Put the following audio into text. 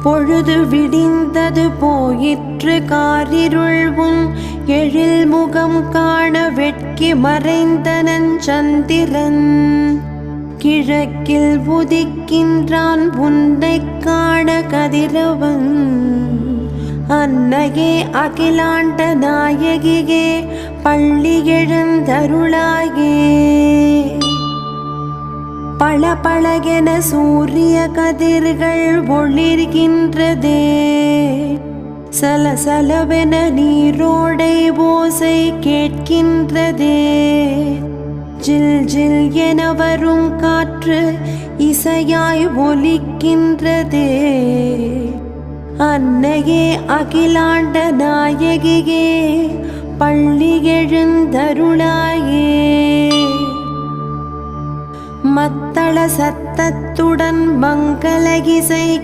பொழுது விடிந்தது போயிற்று காரிருள் உன் எழில் முகம் காண வெட்கி மறைந்தனன் சந்திரன். கிழக்கில் உதிக்கின்றான் உன்னைக் காண கதிரவன். அன்னையே அகிலாண்ட நாயகியே பள்ளி எழுந்தருளாயே. பளபளவென சூரிய கதிர்கள் ஒளிர்கின்றதே. சலசலவென நீரோடை ஓசை கேட்கின்றதே. ஜில் ஜில் என வரும் காற்று இசையாய் ஒலிக்கின்றதே. அன்னையே அகிலாண்ட நாயகியே பள்ளி எழுந்தருளாயே. மத்தள சத்தத்துடன் மங்கள இசை